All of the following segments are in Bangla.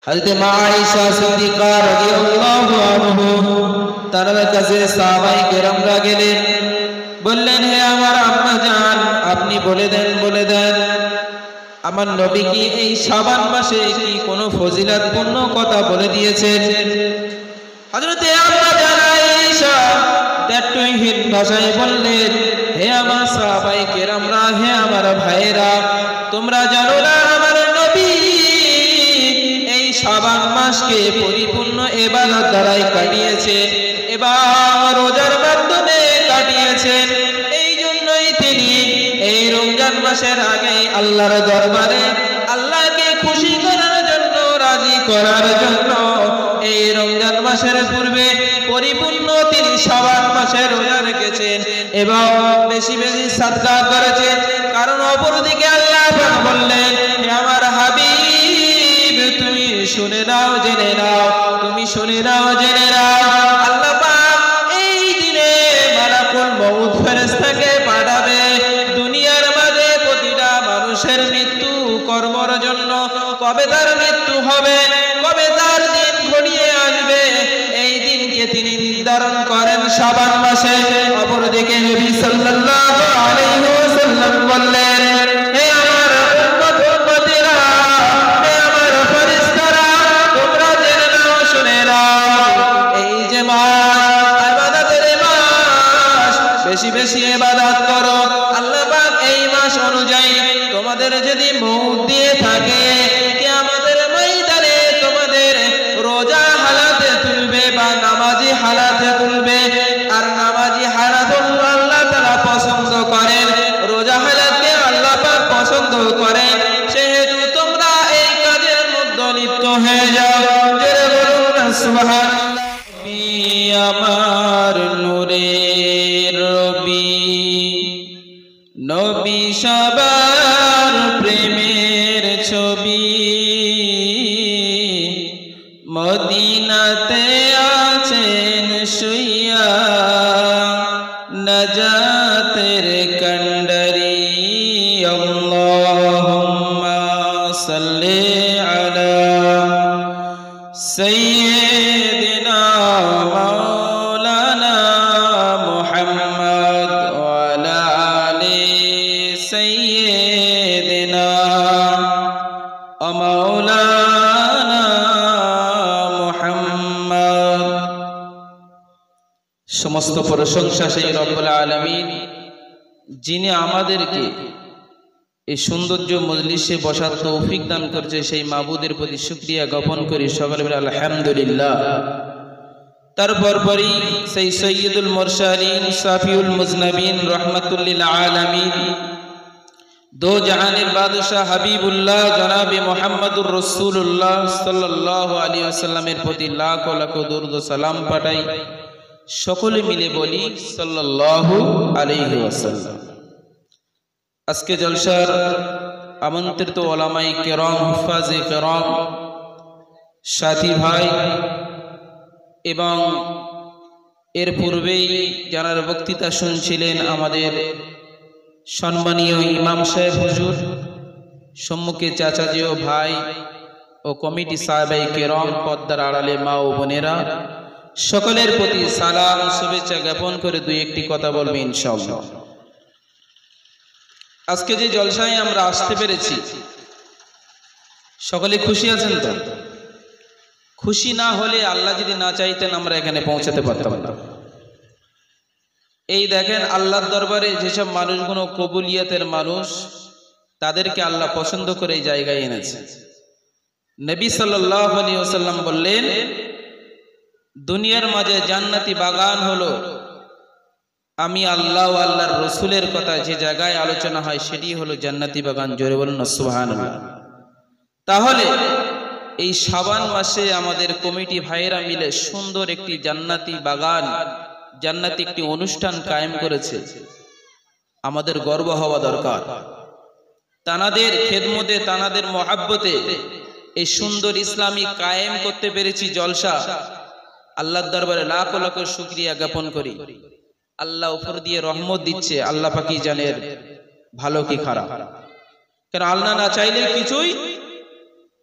হযরত মা আয়েশা সিদ্দিকা রাদিয়াল্লাহু আনহু তার কাছে সাহাবায়ে কেরামরা গেলেন, বললেন, হে আমার আম্মা জান, আপনি বলে দেন আমার নবী কি এই শাবান মাসে কি কোনো ফজিলতপূর্ণ কথা বলে দিয়েছেন? হযরত আম্মা জান আয়েশা দ্ব্যর্থহীন ভাষায় বললেন, হে আমার সাহাবায়ে কেরামরা, হে আমার ভাইয়েরা, তোমরা জানো না আমার নবী এই শাবান মাসকে পরিপূর্ণ ইবাদত দ্বারাই কাটিয়েছেন এবং রোজার মাধ্যমে কাটিয়েছেন। এই জন্যই তিনি এই রমজান মাসের আগে আল্লাহর দরবারে আল্লাহকে খুশি করার জন্য, রাজি করার জন্য এই রমজান মাসের পূর্বে পরিপূর্ণ তিনি শাবান মাসে রোজা রেখেছেন এবং বেশি বেশি সাদকা করেছেন। কারণ অপরদিকে আল্লাহ পাক বললেন, হে আমার হাবিব, তুমি শুনে নাও, জেনে নাও, তুমি শুনে নাও, জেনে নাও, আল্লাহ পাক এই দিনে মালাকুল মউত ফেরেশতাকে পাঠাবে দুনিয়ার মাঝে প্রতিটা মানুষের মৃত্যু কর্মর জন্য। কবে তার মৃত্যু হবে, কবে তার দিন ঘনিয়ে আসবে, এই দিনকে তিনি নির্ধারণ করেন শাবান মাসে। অপরদিকে নবী সাল্লাল্লাহু আলাইহি ওয়াসাল্লাম বললেন, হে আমার উম্মতেরা, হে আমার ফেরেশতারা, তোমরা জেনে নাও, শুনে নাও, এই যে মাস, ইবাদতের মাস, বেশি বেশি ইবাদত করো। আল্লাহ পাক এই মাস অনুযায়ী তোমাদের যদি মউত দিয়ে থাকে, কিয়ামতের ময়দানে তোমাদের রোজা হালাতে তুলবে বা নামাজি হালাতে তুলবে। আর নামাজি হালাত আল্লাহ তাআলা পছন্দ করেন, রোজা হালাতকে আল্লাহ পাক পছন্দ করেন। সেহেতু তোমরা এই কাজের মধ্যে লিপ্ত হয়ে যাও। জোরে বলুন না সুবহানাল্লাহ। আমার নূরের রবি, নবী সবার প্রেমের ছবি, মদিনাতে আছেন শুইয়া, নাজাতের কান্ডারি। আল্লাহুম্মা সাল্লি আলা সাইয়্যিদিনা মাওলানা মুহাম্মদ ওয়া আলা আলি সাইয়্যিদিনা মাওলানা মুহাম্মদ। সমস্ত প্রশংসা সেই রব্বুল আলামিন, যিনি আমাদেরকে এই সৌন্দর্য মজলিসে বসার তৌফিক দান করছে। সেই মাবুদের প্রতি শুকরিয়া জ্ঞাপন করি, সকলে বলে আলহামদুলিল্লাহ। তারপর পরই সেই সৈয়দুল মুরসালিন, সাফিউল মুজনবিন, রহমাতুল লিল আলামিন, দো জাহানের বাদশাহ হাবিবুল্লাহ জনাবে মুহাম্মদুর রাসূলুল্লাহ সাল্লাল্লাহু আলাইহি ওয়াসাল্লামের প্রতি লাখ লাখ দরুদ ও সালাম পাঠাই। সকলে মিলে বলি সাল্লাল্লাহু আলাইহি ওয়াসাল্লাম। আজকে জলসার আমন্ত্রিত ওলামায়ে কেরাম, হুফাজে কেরাম, সাথী ভাই এবং এর পূর্বেই যারা বক্তৃতা শুনছিলেন আমাদের সম্মানীয় ইমাম সাহেব হুজুর, সম্মুখে চাচাজি ও ভাই ও কমিটি সাহাবায়ে কেরাম, পর্দার আড়ালে মা ও বোনেরা, সকলের প্রতি সালাম শুভেচ্ছা জ্ঞাপন করে দুই একটি কথা বলবো ইনশাআল্লাহ। আজকে যে জলসায় আমরা আসতে পেরেছি, সকলে খুশি আছেন তো? খুশি না হলে আল্লাহ যদি না চাইতেন আমরা এখানে পৌঁছাতে পারতাম না। এই দেখেন আল্লাহর দরবারে যেসব মানুষগুলো কবুলিয়াতের মানুষ, তাদেরকে আল্লাহ পছন্দ করে এই জায়গায় এনেছে। নবী সাল্লাল্লাহু আলাইহি ওয়াসাল্লাম বললেন, দুনিয়ার মাঝে জান্নাতি বাগান হলো আমি আল্লাহ ও আল্লাহর রসুলের কথা যে জায়গায় আলোচনা হয় সেটি হলো জান্নাতি বাগান। জোরে বলুন না সুবহানাল্লাহ। তাহলে এই শাবান মাসে আমাদের কমিটি ভাইয়েরা মিলে সুন্দর একটি জান্নাতি বাগান, জান্নাতি একটি অনুষ্ঠান কায়েম করেছে। আমাদের গর্ব হওয়া দরকার। তানাদের খেদমতে, তানাদের মহাব্বতে এই সুন্দর ইসলামী কায়েম করতে পেরেছি জলসা। আল্লাহর দরবারে লাখ লাখ শুকরিয়া জ্ঞাপন করি। আল্লাহ উপর দিয়ে রহমত দিচ্ছে, আল্লাহ পাকই জানেন ভালো কি খারাপ। কারণ আল্লাহ না চাইলে কিছুই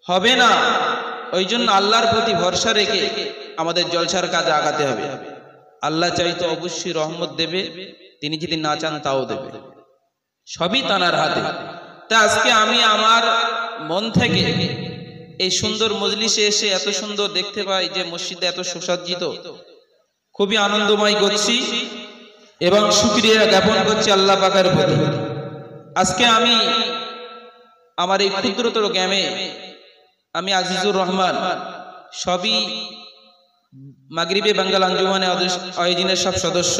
হবে না। ওই জন্য আল্লাহর প্রতি ভরসা রেখে আমাদের জলসার কাজে আগাতে হবে। আল্লাহ চাইতো অবশ্যই রহমত দেবে, তিনি যদি না চান তাও দেবে, সবই তানার হাতে। তা আজকে আমি আমার মন থেকে এই সুন্দর মজলিসে এসে এত সুন্দর দেখতে পাই যে মসজিদে এত সুসজ্জিত, খুবই আনন্দময় করছি এবং শুকরিয়া জ্ঞাপন করছি আল্লাহ পাকের প্রতি। আজকে আমি আমার এই ক্ষুদ্রতর গ্রামে আমি আজিজুর রহমান, সবই মাগরিবে বাঙ্গাল আঞ্জুমানে আয়োজনের সব সদস্য,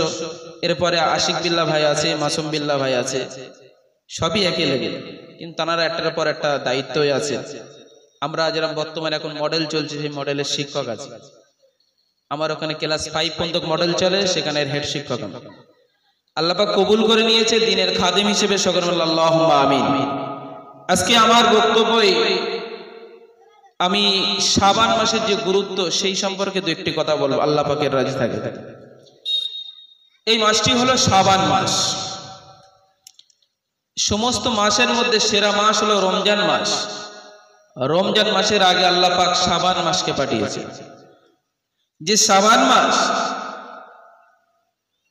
এরপরে আশিক বিল্লাহ ভাই আছে, মাসুম বিল্লাহ ভাই আছে, সবই একই লেগে, কিন্তু তারা একটার পর একটা দায়িত্বই আছে। আমরা যেরকম বর্তমানে এখন মডেল চলছে, সেই মডেলের শিক্ষক আছে আমার ওখানে, ক্লাস 5 পর্যন্ত মডেল চলে, সেখানে হেড শিক্ষক আমি। আল্লাহ পাক কবুল করে নিয়েছে দিনের খাদেম হিসেবে, সকলে আল্লাহুম্মা আমিন। আজকে আমার বক্তব্যই আমি শাবান মাসের যে গুরুত্ব সেই সম্পর্কে দু একটি কথা বলবো, আল্লাহ পাকের রাজি থাকে। এই মাসটি হলো শাবান মাস। সমস্ত মাসের মধ্যে সেরা মাস হলো রমজান মাস। রমজান মাসের আগে আল্লাহ পাক শাবান মাসকে পাঠিয়েছে। যে শাবান মাস,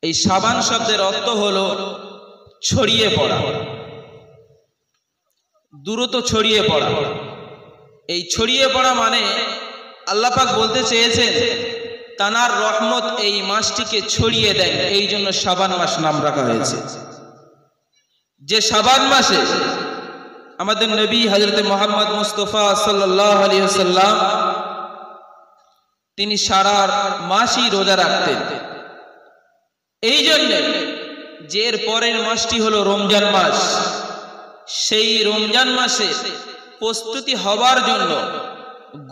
এই শাবান শব্দের অর্থ হলো ছড়িয়ে পড়া, দ্রুত ছড়িয়ে পড়া। এই ছড়িয়ে পড়া মানে আল্লাহ পাক বলতে চেয়েছেন তানার রহমত এই মাসটিকে ছড়িয়ে দেয়, এই জন্য শাবান মাস নাম রাখা হয়েছে। যে শাবান মাসে আমাদের নবী হযরত মুহাম্মদ মুস্তাফা সাল্লাল্লাহু আলাইহি ওয়াসাল্লাম তিনি সারা মাসই রোজা রাখতেন। এই জন্য যে এর পরের মাসটি হলো রমজান মাস, সেই রমজান মাসে প্রস্তুতি হবার জন্য,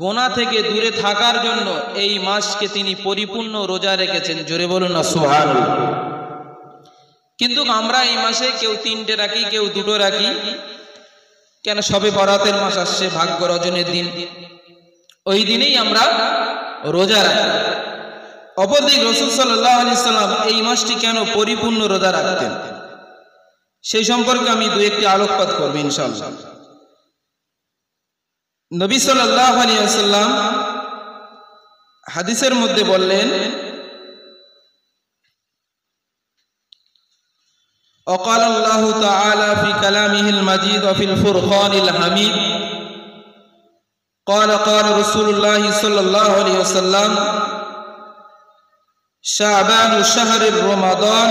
গোনা থেকে দূরে থাকার জন্য এই মাসকে তিনি পরিপূর্ণ রোজা রেখেছেন। জোরে বলুন না সুবহানাল্লাহ। কিন্তু আমরা এই মাসে কেউ 3টে রাখি, কেউ 2টো রাখি, কেন সবে বরাতের মাস আসছে, ভাগ্য রজনের দিন, ওই দিনেই আমরা রোজা রাখি। অপরদিক রাসূল সাল্লাল্লাহু আলাইহি সাল্লাম এই মাসটি কেন পরিপূর্ণ রোজা রাখতেন সেই সম্পর্কে আমি দু একটি আলোকপাত করব ইনশাআল্লাহ। নবী সাল্লাল্লাহু আলাইহি ওয়াসাল্লাম হাদিসের মধ্যে বললেন, وقال الله تعالى في كلامه المجيد وفي الفرقان الحميد قال رسول الله صلى الله عليه وسلم شعبان شهر رمضان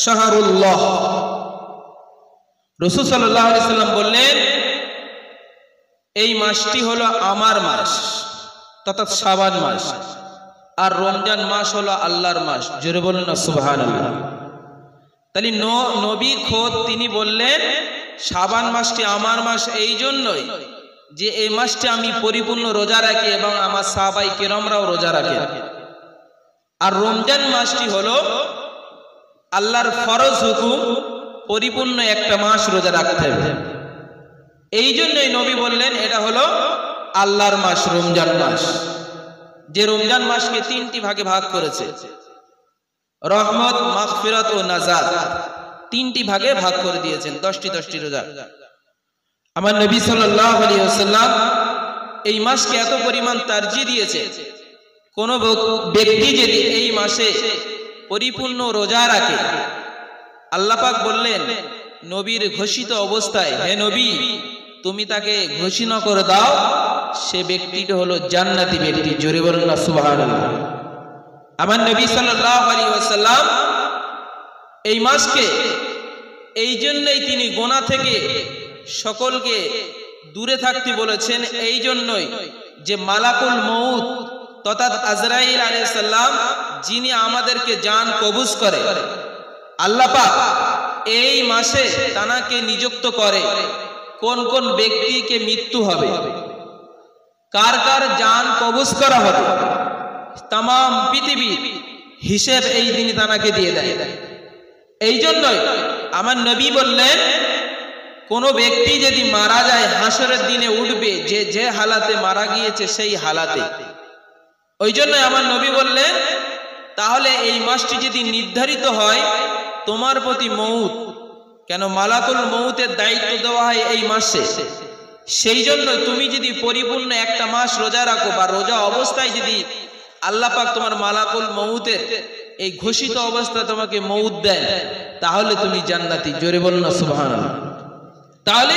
شهر الله। রাসূল সাল্লাল্লাহু আলাইহি ওয়াসাল্লাম বললেন এই মাসটি হলো আমার মাস, অর্থাৎ শাবান মাস, আর রমজান মাস হলো আল্লাহর মাস। জোরে বলুন না সুবহানাল্লাহ। তাহলে নবী খোদ তিনি বললেন শাবান মাসটি আমার মাস এই জন্যই যে এই মাসটি আমি পরিপূর্ণ রোজা রাখি এবং আমার সাহাবায়ে কেরামরাও রোজা রাখে। আর রমজান মাসটি হলো আল্লাহর ফরজ হুকুম, পরিপূর্ণ একটা মাস রোজা রাখতে হবে। এই জন্যই নবী বললেন এটা হলো আল্লাহর মাস, রমজান মাস। যে রমজান মাসকে 3টি ভাগে ভাগ করেছে, রহমত, মাগফিরাত ও নাজাত, 3টি ভাগে ভাগ করে দিয়েছেন, 10টি রোজা। আমার নবী সাল্লাল্লাহু আলাইহি ওয়াসাল্লাম এই মাসকে এত পরিমাণ তারজিহ দিয়েছে, কোন ব্যক্তি যদি এই মাসে পরিপূর্ণ রোজা রাখে, আল্লাহ পাক বললেন নবীর ঘোষিত অবস্থায়, হে নবী তুমি তাকে ঘোষণা করে দাও সে ব্যক্তিটা হলো জান্নাতি ব্যক্তি। জোরে বলুন না সুবহানাল্লাহ। আমার নবী সাল্লাল্লাহু আলাইহি ওয়াসাল্লাম এই মাসকে এই জন্যই তিনি গুনাহ থেকে সকলকে দূরে থাকতে বলেছেন, এই জন্যই যে মালাকুল মউত তথা আজরাইল আলাইহিস সালাম যিনি আমাদেরকে জান কবজ করে, আল্লাহ পাক এই মাসে তানাকে নিযুক্ত করে কোন কোন ব্যক্তিকে মৃত্যু হবে, কার কার জান কবজ করা হবে, তাম পৃথিবীর হিসেব এই দিনই তানাকে দিয়ে দেয়। এই জন্যই আমার নবী বললেন কোন ব্যক্তি যদি মারা যায় হাসরের দিনে উঠবে যে হালাতে মারা গিয়েছে সেই হালাতে। ওই জন্য আমার নবী বললেন তাহলে এই মাসটি যদি নির্ধারিত হয় তোমার প্রতি মউত, কেন মালাকুল মউতের দায়িত্ব দেওয়া হয় এই মাসে, সেই জন্য তুমি যদি পরিপূর্ণ একটা মাস রোজা রাখো বা রোজা অবস্থায় যদি আল্লাহ পাক তোমার মালাকুল মউতের এই ঘোষিত অবস্থায় তোমাকে মউত দেন, তাহলে তুমি জান্নাতি। জোরে বলুন না সুবহানাল্লাহ। তাহলে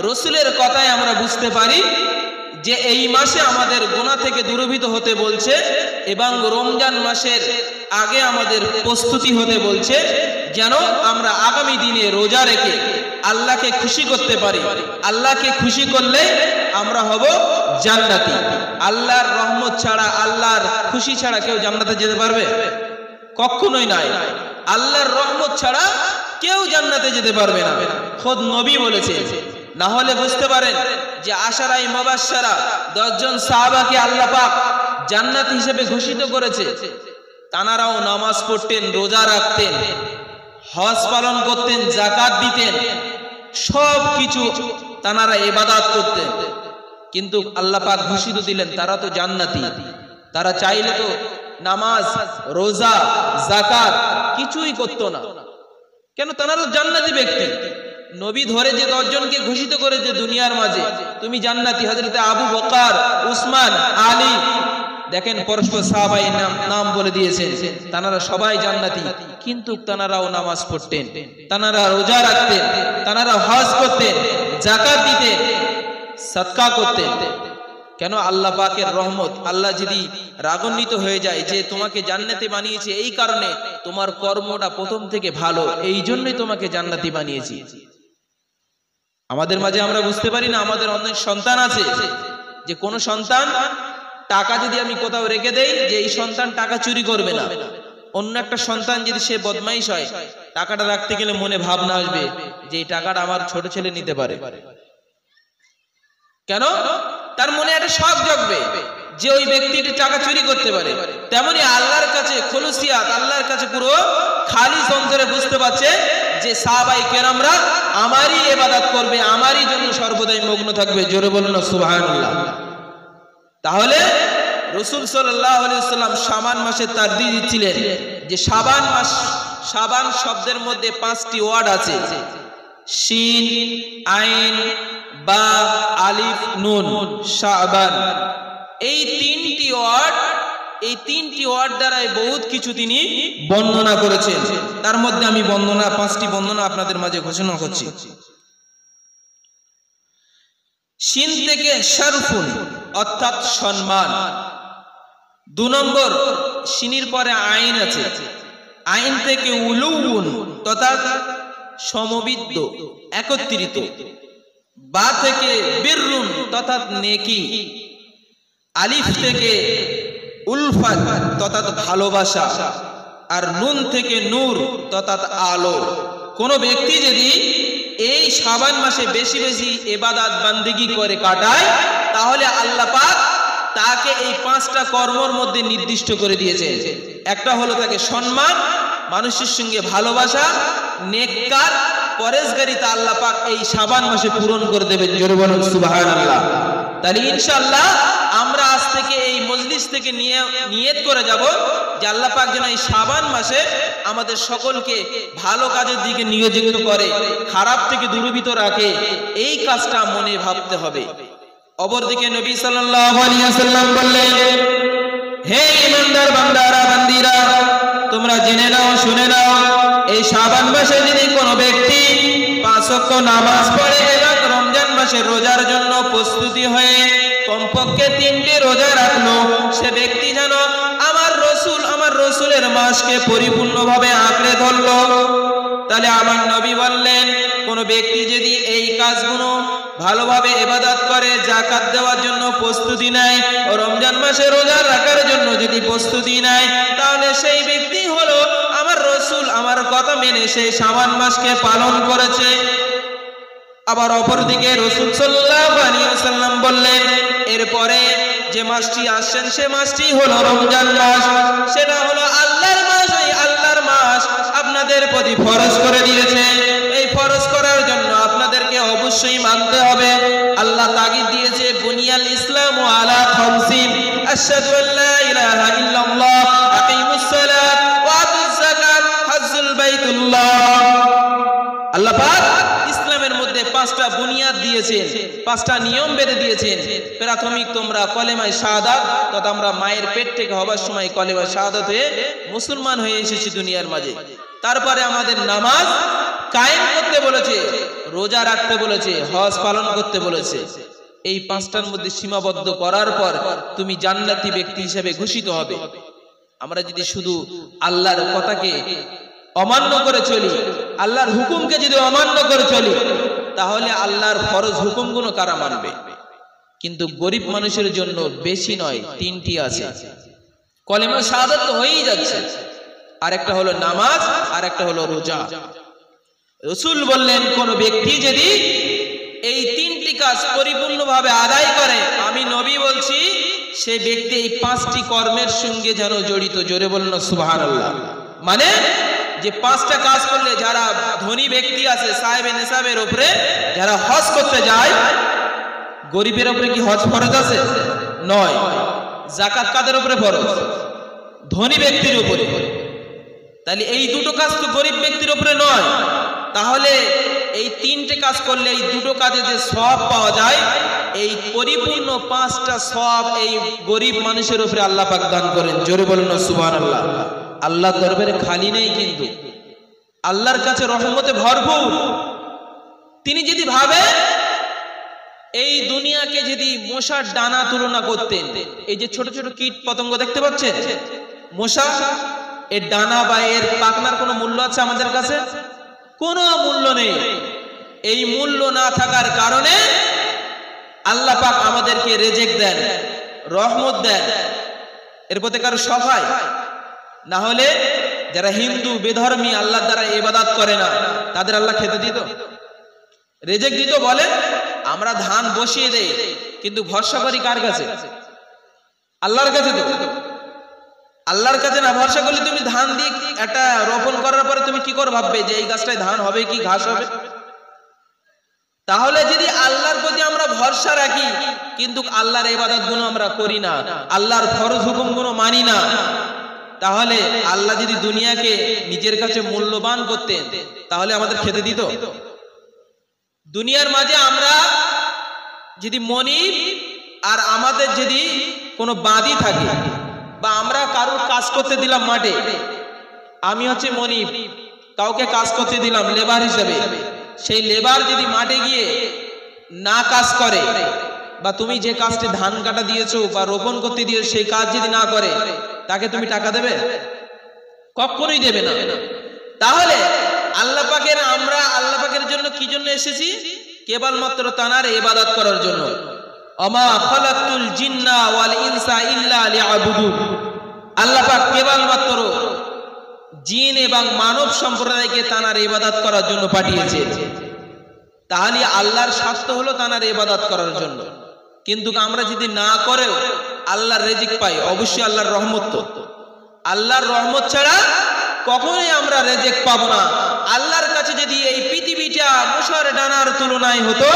রসুলের কথায় আমরা বুঝতে পারি যে এই মাসে আমাদের গুনাহ থেকে দূরীভূত হতে বলছে এবং রমজান মাসের আগে আমাদের প্রস্তুতি হতে বলছে, যেন আমরা আগামী দিনে রোজা রেখে আল্লাহকে খুশি করতে পারি। আল্লাহকে খুশি করলে আমরা হব জান্নাতি। আল্লাহর রহমত ছাড়া, আল্লাহর খুশি ছাড়া কেউ জান্নাতে যেতে পারবে? কখনোই নাই। আল্লাহর রহমত ছাড়া কেউ জান্নাতে যেতে পারবে না, খোদ নবী বলেছে। না হলে বুঝতে পারেন যে আশারাই মুবাশশারা 10 জন সাহাবাকে আল্লাহ পাক জান্নাত হিসেবে ঘোষিত করেছে। তানারাও নামাজ পড়তেন, রোজা রাখতেন, হজ পালন করতেন, যাকাত দিতেন, সব কিছু তানারা ইবাদত করতেন, কিন্তু আল্লাহ পাক ঘোষিত দিলেন তারা তো জান্নাতি। তারা চাইলে তো নামাজ, রোজা, যাকাত কিছুই করতো না। কেন? তানারা জান্নাতি ব্যক্তি। নবী ধরে যে 10 জনকে ঘোষিত করেছে দুনিয়ার মাঝে, তুমি জান্নাতি, হযরত আবু বকর, উসমান, আলী, দেখেন পরস্পর সাহাবাই নাম বলে দিয়েছেন, তানারা সবাই জান্নাতি। কিন্তু তানারাও নামাজ পড়তেন, তানারা রোজা রাখতেন, তানারা হজ করতেন, যাকাত দিতেন, সদকা করতেন। কেন? আল্লাহ পাকের রহমত। আল্লাহ যদি রাগান্বিত হয়ে যায় যে তোমাকে জান্নাতি বানিয়েছে, এই কারণে তোমার কর্মটা প্রথম থেকে ভালো, এই জন্যই তোমাকে জান্নাতি বানিয়েছি। আমাদের মাঝে আমরা বুঝতে পারি না, আমাদের অনেক সন্তান আছে যে কোন সন্তান টাকা যদি আমি কোথাও রেখে দেই, যে এই সন্তান টাকা চুরি করবে না, অন্য একটা সন্তান যদি সে বদমাইশ হয়, টাকাটা রাখতে গেলে মনে ভাবনা আসবে যে এই টাকাটা আমার ছোট ছেলে নিতে পারে। কেন? তার মনে একটা শখ জাগবে যে ওই ব্যক্তিটি টাকা চুরি করতে পারে। তেমনি আল্লাহর কাছে খুলুসিয়াত, আল্লাহর কাছে পুরো খালিস অন্তরে বুঝতে পারছে যে সাহাবায়ে কেরামরা আমারই ইবাদত করবে, আমারই জন্য সর্বদাই মগ্ন থাকবে। জোরে বলুন সুবহানাল্লাহ। তাহলে রাসূল সাল্লাল্লাহু আলাইহি ওয়াসাল্লাম শাবান মাসে তারদীদ দিচ্ছিলেন যে শাবান মাস, শাবান শব্দের মধ্যে 5টি ওয়ার্ড আছে, শিন, আইন, বা, আলিফ, নুন, শাবান। এই 3টি ওয়ার্ড দ্বারাই বহুত কিছু তিনি বর্ণনা করেছেন। তার মধ্যে আমি 5টি বর্ণনা আপনাদের মাঝে ঘোষণা করছি। শিন থেকে শারফুন অর্থাৎ সম্মান। 2 নম্বর শিনির পরে আইন আছে, আইন থেকে উলুউন তথা সমবিদ্য, একত্রিত। বা থেকে বিররুন তথা নেকি। আলিফ থেকে উলফাত তথা ভালোবাসা। আর নুন থেকে নূর তথা আলো। কোন ব্যক্তি যদি এই শাবান মাসে বেশি বেশি ইবাদত বান্দিগি করে কাটায়, তাহলে আল্লাহ পাক তাকে এই 5টা কর্মের মধ্যে নির্দিষ্ট করে দিয়েছে। একটা হলো তাকে সম্মান, মানুষের সঙ্গে ভালোবাসা, নেককার পরেশগারিতা আল্লাহ পাক এই শাবান মাসে পূরণ করে দেবেন। জোরে বলুন সুবহানাল্লাহ। তাহলে ইনশাআল্লাহ আমরা আজ থেকে এই মজলিস থেকে নিয়ত করে যাব যে আল্লাহ পাক যেন এই শাবান মাসে আমাদের সকলকে ভালো কাজের দিকে নিয়োজিত করে, খারাপ থেকে দূরীভূত রাখে। এই কাজটা মনে ভাবতে হবে। অপরদিকে নবী সাল্লাল্লাহু আলাইহি ওয়াসাল্লাম বললেন, হে ঈমানদার বান্দারা বান্দিরা, তোমরা জেনে নাও, শুনে নাও, এই শাবান মাসে যদি কোনো ব্যক্তি 5 ওয়াক্ত নামাজ পড়ে এবং রমজান মাসের রোজার জন্য প্রস্তুতি হয়ে কমপক্ষে 3টি রোজা রাখলো, সে ব্যক্তি যেন আমার রসুলের মাসকে পরিপূর্ণভাবে আঁকড়ে ধরলো। তাহলে আমার নবী বললেন, কোন ব্যক্তি যদি এই কাজগুলো ভালোভাবে ইবাদত করে, যাকাত দেওয়ার জন্য প্রস্তুতি নেয়, রমজান মাসে রোজা রাখার জন্য যদি প্রস্তুতি নেয়, তাহলে সেই ব্যক্তি হলো আমার রসুল আমার কথা মেনে সেই শাবান মাসকে পালন করেছে। আবার অপরদিকে রাসূল সাল্লাল্লাহু আলাইহি ওয়াসাল্লাম বললেন, এরপরে যে মাসটি আসছেন সে মাসটি হলো রমজান মাস। সেটা হলো আল্লাহর মাস। এই আল্লাহর মাস আপনাদের প্রতি ফরজ করে দিয়েছে। এই ফরজ করার জন্য আপনাদেরকে অবশ্যই মানতে হবে। আল্লাহ তাগিদ দিয়েছে, বুনিয়াল ইসলামু আলা খামসিন, আশহাদু আল্লা ইলাহা ইল্লাল্লাহ, আকিমুস সালাত ওয়া আতুজ যাকাত, হাজ্জুল বাইতুল্লাহ। আল্লাহ পাক ইসলামের মধ্যে পাঁচটা বুনিয়াদ দিয়েছেন, পাঁচটা নিয়ম বেঁধে দিয়েছেন। প্রাথমিক তোমরা কলেমায়ে শাহাদাত, তথা আমরা মায়ের পেট থেকে হবার সময় কলেমায়ে শাহাদাত হয়ে মুসলমান হয়ে এসেছি দুনিয়ার মাঝে। তারপরে আমাদের নামাজ কায়েম করতে বলেছে, রোজা রাখতে বলেছে, হজ পালন করতে বলেছে। এই পাঁচটার মধ্যে সীমাবদ্ধ করার পর তুমি জান্নাতি ব্যক্তি হিসেবে ঘোষিত হবে। আমরা যদি শুধু আল্লাহর কথাকে অমান্য করে চলি, আল্লাহর হুকুমকে যদি অমান্য করে চলি, তাহলে আল্লাহর ফরজ হুকুমগুলো কারা মানবে? কিন্তু গরিব মানুষের জন্য বেশি নয়, তিনটি আছে। কলেমা শাহাদাত তো হয়েই যাচ্ছে, আর একটা হলো নামাজ, আর একটা হলো রোজা। রাসূল বললেন কোন ব্যক্তি যদি এই তিনটি কাজ পরিপূর্ণভাবে আদায় করে, আমি নবী বলছি সে ব্যক্তি এই পাঁচটি কর্মের সঙ্গে যেন জড়িত। জোরে বলুন সুবহানাল্লাহ। মানে যে পাঁচটা কাজ করলে যারা ধনী ব্যক্তি আছে সাহেবে নেশাবের উপরে, যারা হজ করতে যায়, গরিবের উপরে কি হজ ফরজ আছে? নয়। যাকাত কাদের উপরে ফরজ? ধনী ব্যক্তির উপরে। তাহলে এই দুটো কাজ তো গরিব ব্যক্তির উপরে নয়। তাহলে এই তিনটে কাজ করলে এই দুটো কাজে যে সওয়াব পাওয়া যায়, এই পরিপূর্ণ পাঁচটা সওয়াব এই গরিব মানুষের উপরে আল্লাহ পাক দান করেন। জোরে বলুন সুবহানাল্লাহ। আল্লাহর দরবারে খালি নেই, কিন্তু আল্লাহর কাছে রহমতে ভরপুর। তিনি যদি ভাবে এই দুনিয়াকে যদি মশার ডানা তুলনা করতেন, এই যে ছোট ছোট কীট পতঙ্গ দেখতে পাচ্ছেন, মশা, এর ডানা বা এর পাখনার কোনো মূল্য আছে আমাদের কাছে? কোনো মূল্য নেই। এই মূল্য না থাকার কারণে আল্লাহ পাক আমাদেরকে রিজিক দেন, রহমত দেন। এর প্রতি কারো সহায় না হলে যারা হিন্দু বেধর্মী আল্লাহর দ্বারা ইবাদত করে না, তাদের আল্লাহ খেতে দিত, রিজিক দিত? বলে আমরা ধান বসিয়ে দেই, কিন্তু ভরসা করি কার কাছে? আল্লাহর কাছে। তো আল্লাহর কাছে না ভরসা করলে তুমি ধান দিয়ে একটা রোপণ করার পরে তুমি কি করে ভাববে যে এই গাছটায় ধান হবে কি ঘাস হবে? তাহলে যদি আল্লাহর প্রতি আমরা ভরসা রাখি, কিন্তু আল্লাহর ইবাদত গুলো আমরা করি না, আল্লাহর ফরজ হুকুম গুলো মানি না, তাহলে আল্লাহ যদি দুনিয়াকে নিজের কাছে মূল্যবান করতেন, তাহলে আমাদের খেতে দিত? দুনিয়ার মাঝে আমরা যদি মনিব আর আমাদের যদি কোনো বাদী থাকে, বা আমরা কারোর কাজ করতে দিলাম মাঠে, আমি হচ্ছে মনিব, কাউকে কাজ করতে দিলাম লেবার হিসেবে, সেই লেবার যদি মাঠে গিয়ে না কাজ করে, বা তুমি যে কাজটি ধান কাটা দিয়েছো বা রোপণ করতে দিয়েছো সেই কাজ যদি না করে, তাকে তুমি টাকা দেবে? কখনোই দেবে না। তাহলে আল্লাহ পাকের, আমরা আল্লাহ পাকের জন্য কি জন্য এসেছি? কেবলমাত্র তার ইবাদত করার জন্য। ওমা খালাকতুল জিন্না ওয়াল ইনসা ইল্লা লিয়াবুদুন। আল্লাহ পাক কেবলমাত্র জিন এবং মানব সম্প্রদায়কে তার ইবাদত করার জন্য পাঠিয়েছে। তাহলে আল্লাহর স্বার্থ হলো তার ইবাদত করার জন্য। কিন্তু আমরা যদি না করেও আল্লাহর রিজিক পাই, অবশ্যই আল্লাহর রহমত। তো আল্লাহর রহমত ছাড়া কখনোই আমরা রিজিক পাবো না। আল্লাহর কাছে যদি এই পৃথিবীটা মশার ডানার তুলনায় হতো,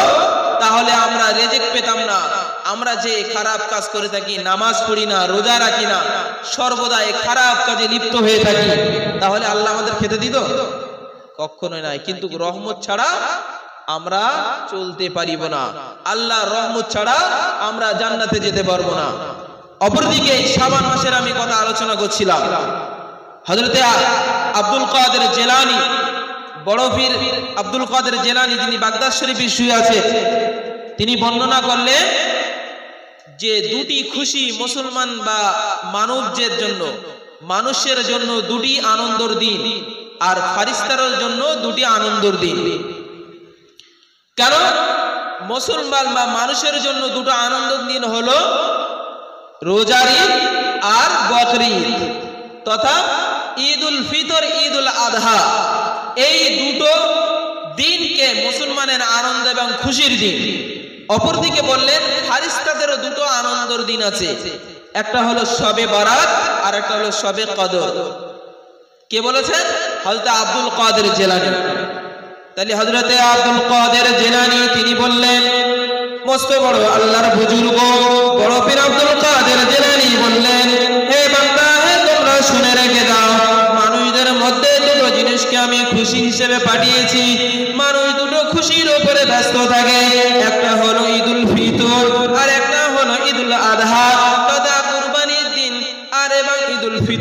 তাহলে আমরা রিজিক পেতাম না। আমরা যে খারাপ কাজ করে থাকি, নামাজ পড়ি না, রোজা রাখি না, সর্বদা এই খারাপ কাজে লিপ্ত হয়ে থাকি, তাহলে আল্লাহ আমাদের খেতে দিত? কখনোই নাই। কিন্তু রহমত ছাড়া আমরা চলতে পারিব না, আল্লাহর রহমত ছাড়া আমরা জান্নাতে যেতে পারবো না। অপরদিকে শাবান মাসের আমি কথা আলোচনা করছিলাম, হযরতে আব্দুল কাদের জিলানী, বড় পীর আব্দুল কাদের জিলানী, যিনি বাগদাদ শরীফে শুয়ে আছে, তিনি বর্ণনা করলেন যে দুটি খুশি মুসলমান বা মানবদের জন্য, মানুষের জন্য দুটি আনন্দের দিন, আর ফারিস্তাদের জন্য দুটি আনন্দের দিন। কারণ মুসলমান বা মানুষের জন্য দুটো আনন্দের দিন হলো রোজার ঈদ আর বকরিদ, তথা ঈদুল ফিতর, ঈদুল আযহা। এই দুটো দিনকে মুসলমানের আনন্দ এবং খুশির দিন। অপরদিকে বললেন ফারিস্তাদেরও দুটো আনন্দের দিন আছে, একটা হলো শবে বরাত আর একটা হলো শবে কদর। কে বলেছেন? হযরত আব্দুল কাদের জিলানী। তাহলে হযরতে আব্দুল কাদের জিলানী তিনি বললেন, মস্ত বড় আল্লাহর বুজুর্গ বড় পীর আব্দুল কাদের জিলানী বললেন, হে বান্দা, হে তোমরা শুনে রেখে দাও, মানুষদের মধ্যে দুটো জিনিসকে আমি খুশি হিসেবে পাঠিয়েছি। মানুষ দুটো খুশির উপরে ব্যস্ত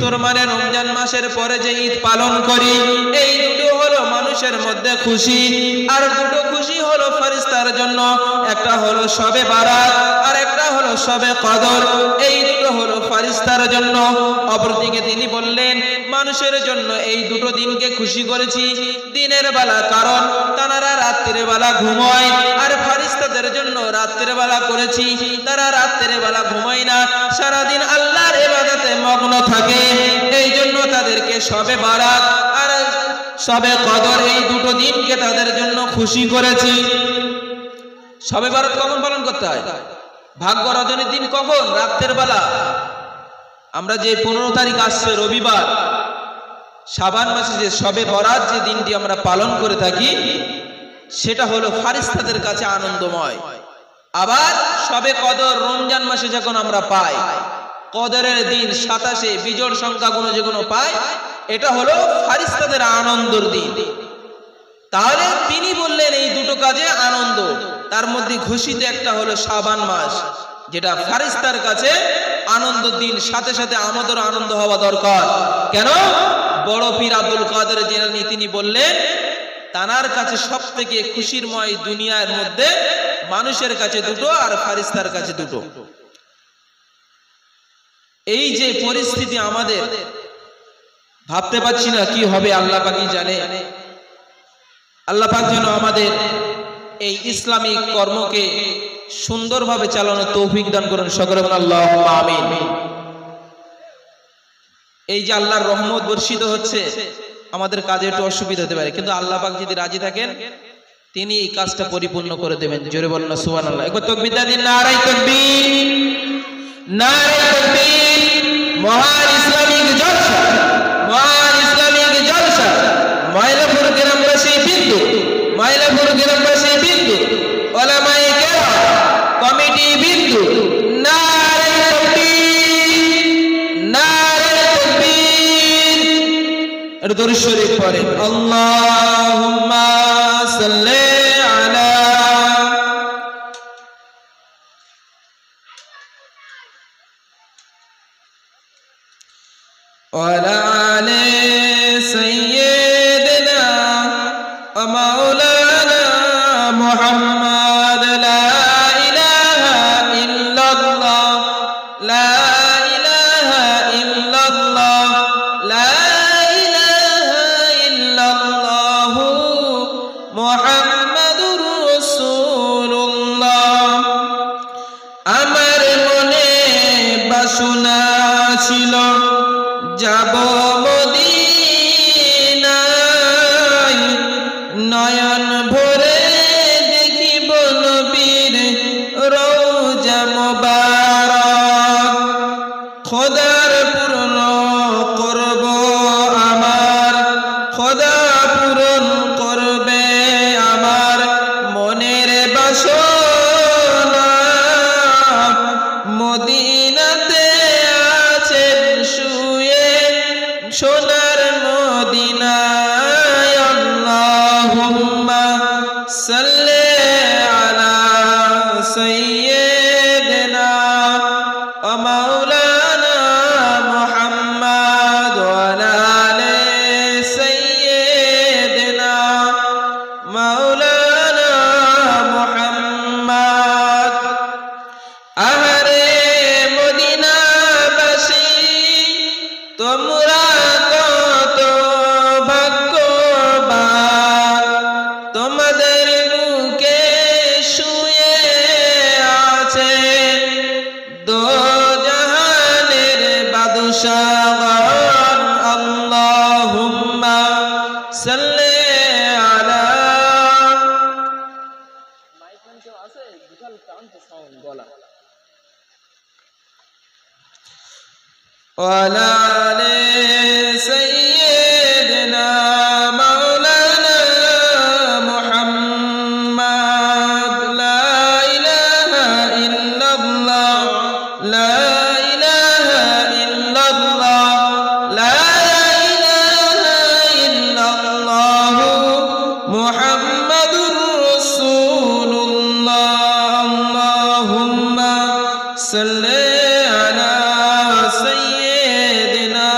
ফিতর মানে রমজান মাসের পরে যে ঈদ পালন করি, এই দুটো হলো মানুষের মধ্যে খুশি। আর দুটো খুশি হলো ফেরেশতার জন্য, একটা হলো শবে বারাত আর একটা হলো শবে কদর। এই দুটো হলো ফেরেশতার জন্য। অপরদিকে তিনি বললেন মানুষের জন্য এই দুটো দিনকে খুশি করেছি দিনের বেলা, কারণ তারা রাত্রির বেলা ঘুমায়, আর ফেরেশতাদের জন্য রাত্রির বেলা করেছি, তারা রাত্রির বেলা ঘুমায় না, সারাদিন আল্লাহর ইবাদতে মগ্ন থাকে। এই জন্য তাদেরকে শবে বারাত আর শবে কদর এই দুটো দিনকে তাদের জন্য খুশি করেছি। শবে বারাত কখন পালন করতে হয়? ভাগ্য রজনীর দিন কখন? রাত্রের বেলা। আমরা যে 15 তারিখ আসছে রবিবার, শাবান মাসে যে শবে বরাত যে দিনটি আমরা পালন করে থাকি, সেটা হলো ফেরেশতাদের কাছে আনন্দময়। আবার শবে কদর রমজান মাসে যখন আমরা পাই, কদরের দিন 27-এ বিজোড় সংখ্যাগুলো যেগুলো পাই, এটা হলো ফেরেশতাদের আনন্দের দিন। তাহলে তিনি বললেন এই দুটো কাজে আনন্দ, তার মধ্যে ঘোষিত একটা হলো শাবান মাস, যেটা ফেরেশতার কাছে আনন্দ দিন, সাথে সাথে আমাদেরও আনন্দ হওয়া দরকার। কেন? বড় পীর আব্দুল কাদের জিলানী তিনি বললেন তানার কাছে সবথেকে খুশিরময় দুনিয়ার মধ্যে মানুষের কাছে দুটো আর ফেরেশতার কাছে দুটো। এই যে পরিস্থিতি আমাদের, ভাবতে পারছি না কি হবে, আল্লাহ পাকই জানে। আল্লাহ পাক যেন আমাদের এই ইসলামিক কর্মকে সুন্দরভাবে চালানোর তৌফিক দান করেন, সকলে বলেন আল্লাহুম্মা আমিন। এই যে আল্লাহর রহমত বর্ষিত হচ্ছে, আমাদের কাজে একটু অসুবিধা হতে পারে, কিন্তু আল্লাহ পাক যদি রাজি থাকেন তিনি এই কাজটা পরিপূর্ণ করে দেবেন। জোরে বলেন না সুবহানাল্লাহ। একবার তাকবীর দিন, নারায়ে তাকবীর, নারায়ে তাকবীর। মহান ইসলামিক জলসা, মহান ইসলামিক জলসা ময়লাপুর গ্রামবাসী বিন্দু, ময়লাপুর গ্রামবাসী বিন্দু, ওলামায়ে কেরাম, কমিটি বিন্দু, নারায়ে তাকবীর, নারায়ে তাকবীর। এটা দরুদ শরীফ পড়েন। আল্লাহুম্মা সাল্লি আলা ওয়ালা আলি সাইয়্যিদিনা ওয়া মাওলানা মুহাম্মদ। লা ইলাহা ইল্লাল্লাহ, লা ইলাহা ইল্লাল্লাহ, লা ইলাহা ইল্লাল্লাহ মুহাম্মাদুর রাসূলুল্লাহ। আমার মনে বাসনা ছিল যাব মদিনায়, নয়ন ভরে দেখিব নবীর রওজা মুবারক। খোদার পূর্ণ করব আমার, খোদা পূরণ করবে আমার মনের বাসনা। মদিনাতে আছেন শুয়ে সোনার মদিনায়। আল্লাহুম্মা সাল্লি আলা সাইয়্যিদিনা ওয়া মাওলানা মুহাম্মদ ওয়া আলা আলি সাইয়্যিদিনা মাওলানা মুহাম্মদ। আহারে মদিনাবাসী, তোমরা কত ভাগ্যবান, তোমাদের বুকে শুয়ে আছে দো জাহানের বাদশাহগণ। আল্লাহুম্মা সাল্লি আলা ওয়ালা আলি সাইয়্যিদিনা মাওলানা মুহাম্মদ। লা ইলাহা ইল্লাল্লাহ, লা ইলাহা ইল্লাল্লাহ, লা ইলাহা ইল্লাল্লাহ মুহাম্মাদুর রাসূলুল্লাহ। আল্লাহুম্মা সাল্লি আলা সাইয়্যিদিনা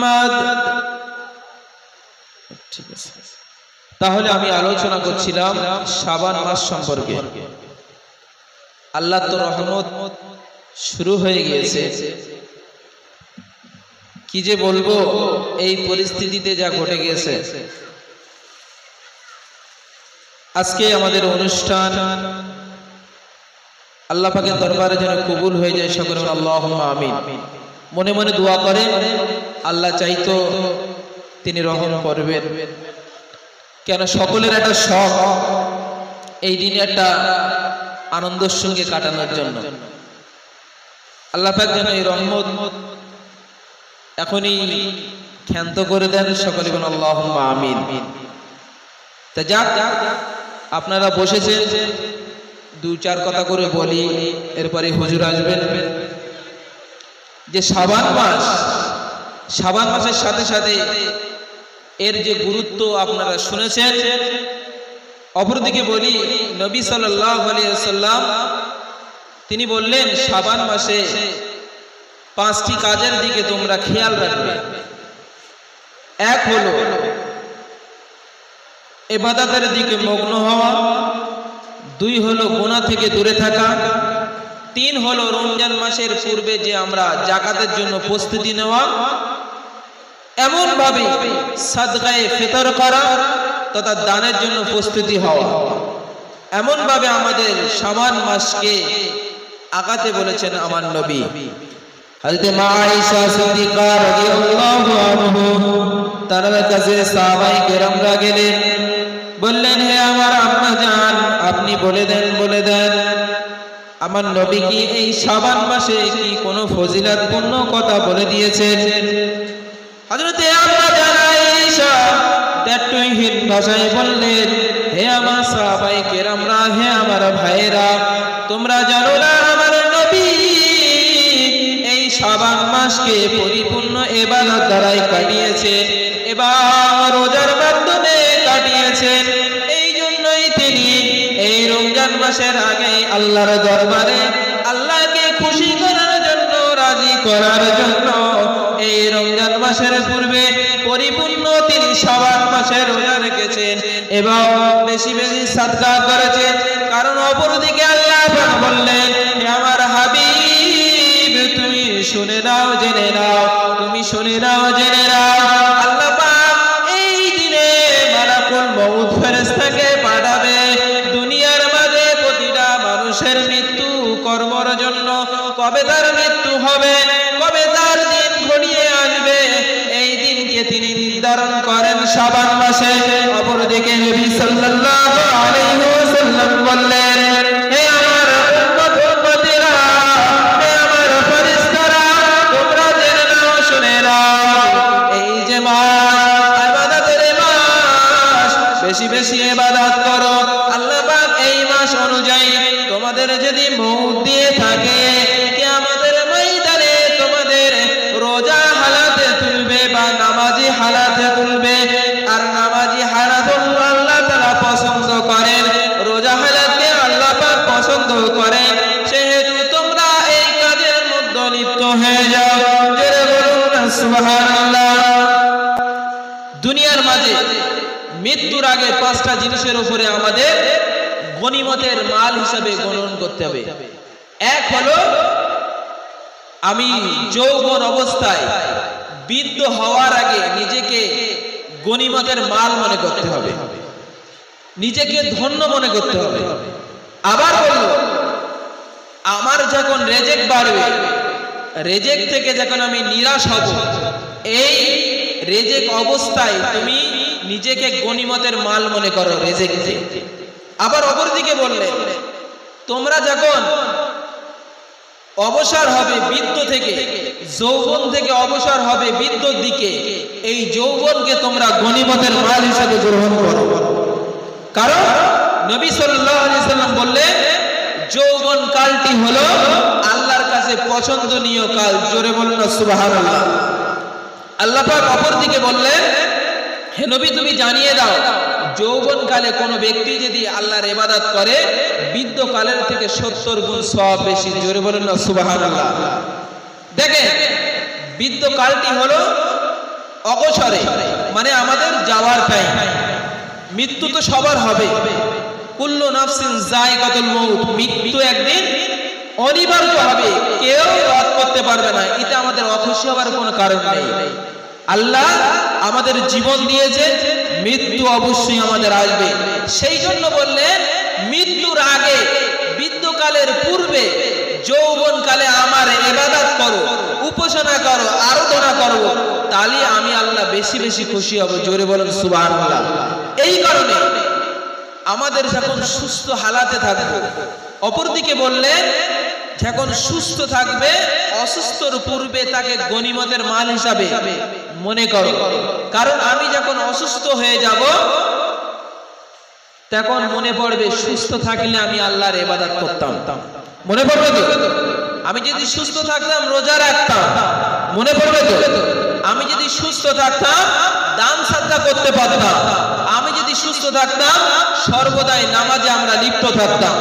মুহাম্মদ। ঠিক আছে, তাহলে আমি আলোচনা করছিলাম শাবান মাস সম্পর্কে। আল্লাহর তো রহমত শুরু হয়ে গিয়েছে। কি যে বলবো এই পরিস্থিতিতে যা ঘটে গিয়েছে। আজকে আমাদের অনুষ্ঠান আল্লাহ পাকের দরবারে যেন কবুল হয়ে যায়, সকলে আল্লাহুম্মা আমিন। মনে মনে দোয়া করে, আল্লাহ চাইতো তিনি রহম করবেন। কেন সকলের একটা শখ এই দিনে একটা আনন্দের সঙ্গে কাটানোর জন্য। আল্লাহ পাক যেন এই রহমত এখনই ক্ষান্ত করে দেন, সকলে বলেন আল্লাহুম্মা আমিন। তা যাক, আপনারা বসেছেন, দু চার কথা করে বলি, এরপরে হুজুর আসবেন। যে শাবান মাস, শাবান মাসের সাথে সাথে এর যে গুরুত্ব আপনারা শুনেছেন। অপরদিকে বলি, নবী সাল্লাল্লাহু আলাইহি ওয়াসাল্লাম তিনি বললেন শাবান মাসে 5টি কাজের দিকে তোমরা খেয়াল রাখবে। এক হলো ইবাদতের দিকে মগ্ন হওয়া, 2 হলো গুনাহ থেকে দূরে থাকা, 3 হলো রমজান মাসের পূর্বে যে আমরা যাকাতের জন্য প্রস্তুতি নেওয়া, এমন ভাবে সাদকায়ে ফিতর করা তথা দানের জন্য প্রস্তুতি হওয়া। এমন ভাবে আমাদের শাবান মাসকে আগাতে বলেছেন আমার নবী। হযরত মা আয়েশা সিদ্দিকা রাদিয়াল্লাহু আনহা তার কাছে সাহাবায়ে কেরামরা গেলেন, বললেন হে আমার আম্মা জান, আপনি বলে দেন আমার নবী কি এই শাবান মাসে কি কোনো ফজিলতপূর্ণ কথা বলে দিয়েছেন? হযরত আম্মা জান আয়েশা দাটুইহীন ভাষায় বললেন, হে আমার সাহাবায়ে কেরামরা, হে আমার ভাইয়েরা, তোমরা জানো না আমার নবী এই শাবান মাসকে পরিপূর্ণ ইবাদত দ্বারাই কাটিয়েছেন এবং রোজার মাধ্যমে কাটিয়েছেন। এই জন্যই তিনি এই রমজান মাসের আগে আল্লাহর দরবারে আল্লাহকে খুশি করার জন্য, রাজি করার জন্য এই রমজান মাসের পূর্বে পরিপূর্ণ তিনি শাবান মাসে রোজা রেখেছেন এবং বেশি বেশি সাদকা করেছেন। কারণ অপরদিকে আল্লাহ বললেন, হে আমার হাবিব, তুমি শুনে নাও, জেনে নাও, তুমি শুনে নাও, জেনে নাও, আল্লাহ পাক এই দিনে মালাকুল মউত ফেরেশতাকে পাঠাবে দুনিয়ার মাঝে প্রতিটা মানুষের মৃত্যু কর্মর জন্য। কবে তার মৃত্যু হবে, কবে তার দিন ঘনিয়ে আসবে, এই দিনকে তিনি নির্ধারণ করেন শাবান মাসে। অপরদিকে নবী সাল্লাল্লাহু আলাইহি ওয়াসাল্লাম বললেন, হে আমার উম্মত উম্মতিরা, হে আমার ফেরেশতারা, তোমরা জেনে নাও, শুনে নাও, এই যে মাস ইবাদতের মাস, বেশি বেশি ইবাদত করো। আল্লাহ পাক এই মাস অনুযায়ী তোমাদের যদি মউত দিয়ে থাকে, কিয়ামতের ময়দানে তোমাদের রোজা হালাতে তুলবে বা নামাজি হালাতে তুলবে। আর নামাজি হালাত আল্লাহ তাআলা পছন্দ করেন, রোজা হালাতকে আল্লাহ পাক পছন্দ করেন। সেহেতু তোমরা এই কাজের মধ্যে লিপ্ত হয়ে যাও। জোরে বলুন না সুবহানাল্লাহ। দুনিয়ার মাঝে মৃত্যুর আগে 5টা জিনিসের উপরে আমাদের গনিমতের মাল হিসাবে গণন করতে হবে। এক হলো আমি যৌবন অবস্থায় বৃদ্ধ হওয়ার আগে নিজেকে গনিমতের মাল মনে করতে হবে, নিজেকে ধন্য মনে করতে হবে। আবার বলল, আমার যখন রেজেক বাড়বে, রেজেক থেকে যখন আমি নিরাশ হব, এই রেজেক অবস্থায় তুমি নিজেকে গনিমতের মাল মনে করো রেজেক থেকে। আবার অপরদিকে বললেন, তোমরা যখন অবসর হবে বৃদ্ধ থেকে, যৌবন থেকে অবসর হবে বৃদ্ধর দিকে, এই যৌবনকে তোমরা গনিমতের মাল হিসেবে গ্রহণ করো। কারণ নবী সাল্লাল্লাহু আলাইহি ওয়াসাল্লাম বললেন, যৌবন কালটি হলো আল্লাহর কাছে পছন্দনীয় কাল। জোরে বলুন না সুবহানাল্লাহ। আল্লাহ পাক অপরদিকে বললেন, হে নবী তুমি জানিয়ে দাও, যৌবন কালে কোনো ব্যক্তি যদি আল্লাহর ইবাদত করে, বৃদ্ধ কালের থেকে 70 গুণ সওয়াব বেশি। জোরে বলুন না সুবহানাল্লাহ। দেখেন, বৃদ্ধ কালটি হলো অগোচরে, মানে আমাদের যাওয়ার টাইম। মৃত্যু তো সবার হবে, কুল্লু নাফসিন যায়কাতুল মউত, মৃত্যু একদিন অনিবার্য হবে, কেউ রদ করতে পারবে না। এটা আমাদের অখুশি হওয়ার কোনো কারণ নেই। আল্লাহ আমাদের জীবন দিয়েছে, মৃত্যু অবশ্যই আমাদের আসবে। সেই জন্য বললেন মৃত্যুর আগে, বৃদ্ধকালের পূর্বে, যৌবনকালে আমার ইবাদত করো, উপাসনা করো, আরাধনা করো, তাহলে আমি আল্লাহ বেশি বেশি খুশি হব। জোরে বলেন সুবহানাল্লাহ। এই কারণে আমাদের যখন সুস্থ হালাতে থাকবো, অপরদিকে বললেন যখন সুস্থ থাকবে, অসুস্থর পূর্বে তাকে গনিমতের মাল হিসাবে মনে করো। কারণ আমি যখন অসুস্থ হয়ে যাব, তখন মনে পড়বে সুস্থ থাকলে আমি আল্লাহর ইবাদত করতাম। মনে পড়বে তো? আমি যদি সুস্থ থাকতাম রোজা রাখতাম, মনে পড়বে তো? আমি যদি সুস্থ থাকতাম দান সাদকা করতে পারতাম, আমি যদি সুস্থ থাকতাম সর্বদাই নামাজে আমরা লিপ্ত থাকতাম।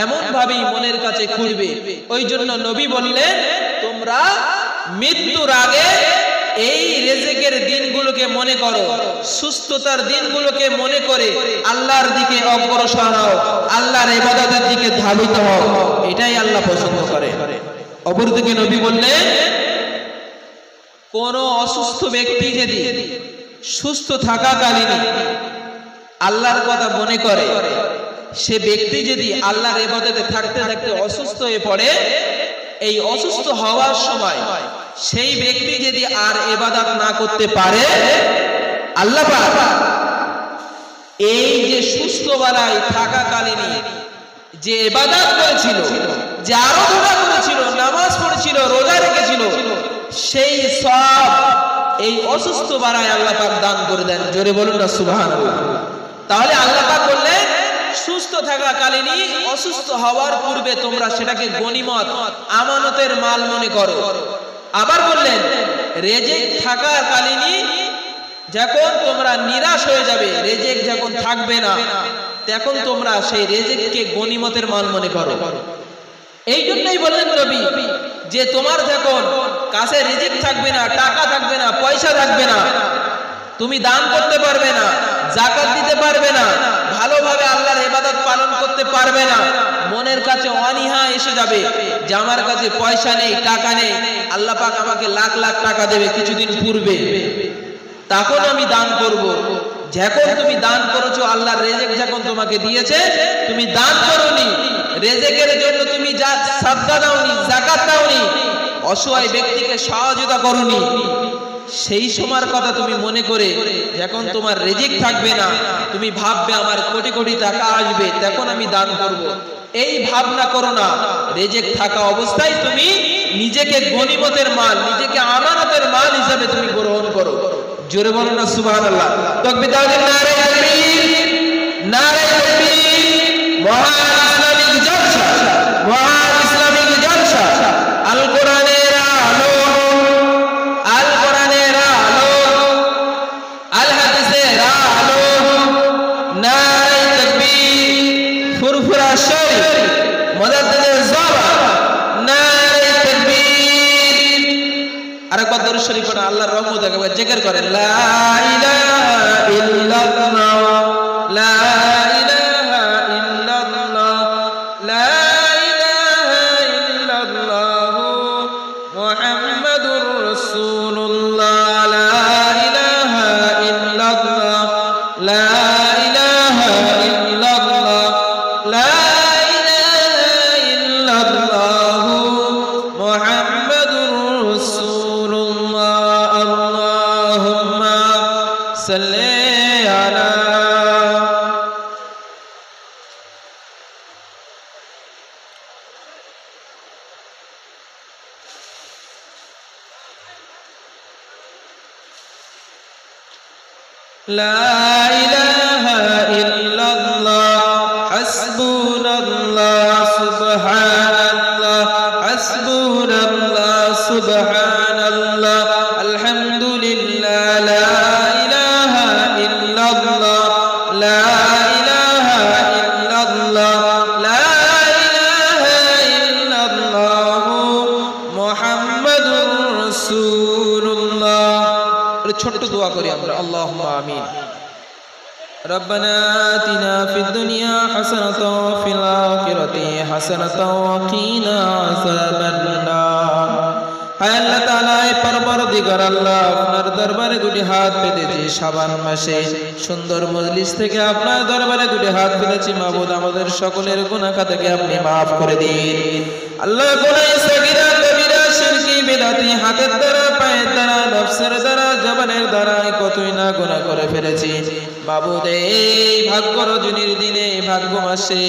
এমন ভাবেই মনের কাছে খুঁজবে। ওই জন্য নবী বললেন তোমরা মৃত্যুর আগে এই রিজিকের দিনগুলোকে মনে করো, সুস্থতার দিনগুলোকে মনে করে আল্লাহর দিকে অগ্রসর হও, আল্লাহর ইবাদতের দিকে ধাবিত হও। এটাই আল্লাহ পছন্দ করে। অপরদিকে নবী বললেন কোন অসুস্থ ব্যক্তি যদি সুস্থ থাকাকালীন আল্লাহর কথা মনে করে, সে ব্যক্তি যদি আল্লাহর ইবাদতে থাকতে থাকতে অসুস্থ হয়ে পড়ে, এই অসুস্থ হওয়ার সময় সেই ব্যক্তি যদি আর ইবাদত না করতে পারে, আল্লাহ পাক এই যে সুস্থ বেলায় থাকাকালীন যে ইবাদত করেছিল, যে আরাধনা করেছিল, নামাজ পড়েছিল, রোজা রেখেছিল, সেই সব এই অসুস্থ বেলায় আল্লাহ পাক দান করে দেন। জোরে বলুন না সুবহানাল্লাহ। তাহলে আল্লাহ পাক বললেন সুস্থ থাকাকালীনই, অসুস্থ হওয়ার পূর্বে তোমরা সেটাকে গনিমত, আমানতের মাল মনে করো। আবার বললেন রিজিক থাকাকালীনই যখন তোমরা নিরাশ হয়ে যাবে, রিজিক যখন থাকবে না, তখন তোমরা সেই রিজিককে গনিমতের মাল মনে করো। এই জন্যই বললেন নবী যে তোমার যখন কাছে রিজিক থাকবে না, টাকা থাকবে না, পয়সা থাকবে না, তুমি দান করতে পারবে না, যাকাত দিতে পারবে না, ভালোভাবে আল্লাহর ইবাদত পালন করতে পারবে না, মনের কাছে অনীহা এসে যাবে যে আমার কাছে পয়সা নেই, টাকা নেই, আল্লাহ পাক আমাকে লাখ লাখ টাকা দেবে কিছুদিন পূর্বে, তখন আমি দান করব। যখন তুমি দান করেছো, আল্লাহর রিজিক যখন তোমাকে দিয়েছে, তুমি দান করোনি, রিজিকের জন্য তুমি সাদকা দাওনি, যাকাত দাওনি, অসহায় ব্যক্তিকে সহযোগিতা করোনি, সেই সময়ের কথা তুমি মনে করে যখন তোমার রিজিক থাকবে না, তুমি ভাববে আমার কোটি কোটি টাকা আসবে, তখন আমি দান করব। এই ভাবনা করো না। রিজিক থাকা অবস্থায় তুমি নিজেকে গনিমতের মাল, নিজেকে আমানতের মাল হিসাবে তুমি গ্রহণ করো। জোরে বলো না সুবহানাল্লাহ। তাকবীর দাও, নারে তাকবীর, নারে তাকবীর। মহান ইসলামিক জলসা, মহান ইসলামিক জলসা, আল কোরআনের আলো, আল কোরআনের আলো, আল হাদিসের আলো, নারে তাকবীর, ফুরফুরা শরীফ, মুজাদ্দিদের জবান, নারে তাকবীর। আরেকবার দরুদ শরীফ পড়া, আল্লাহর রহমত একবার জিকির করেন, লা ইলাহা ইল্লাল্লাহ, লা ইলাহা ইল্লাল্লাহ, লা ইলাহা ইল্লাল্লাহ, মুহাম্মাদুর রাসূলুল্লাহ, লা ইলাহা ইল্লাল্লাহ, লা ইলাহা ইল্লাল্লাহ, লা ইলাহা ইল্লাল্লাহ, মুহাম্মাদুর রাসূলুল্লাহ। আল্লাহুম্মা সাল্লি আলা لا إله إلا الله حسبنا الله سبحان الله حسبنا الله سبحان الله الحمد لله لا إله إلا الله لا إله إلا الله لا إله إلا الله محمد رسول الله ছোট্ট দোয়া করি আমরা, আল্লাহুম্মা আমিন। ربنا آتنا في الدنيا حسنة وفي الآخرة حسنة وقنا عذاب النار। হায় আল্লাহ তাআলা, পরবর্তীকার আল্লাহ, আপনার দরবারে দুটি হাত পেতেছি শাবান মাসে সুন্দর মজলিস থেকে আপনার দরবারে দুটি হাত পেতেছি মাবুদ, আমাদের সকলের গুনাহ খাতাকে আপনি মাফ করে দিন আল্লাহ। গুনাহ সগীরা কবিরা শিরকি বিদআতি হাতের দ্বারা পায়ের দ্বারা নফসের দ্বারা জবানের দ্বারা কতই না গুনাহ করে ফেলেছি মাবুদ। এই ভাগ্য রজনীর দিনে, ভাগ্য মাসে,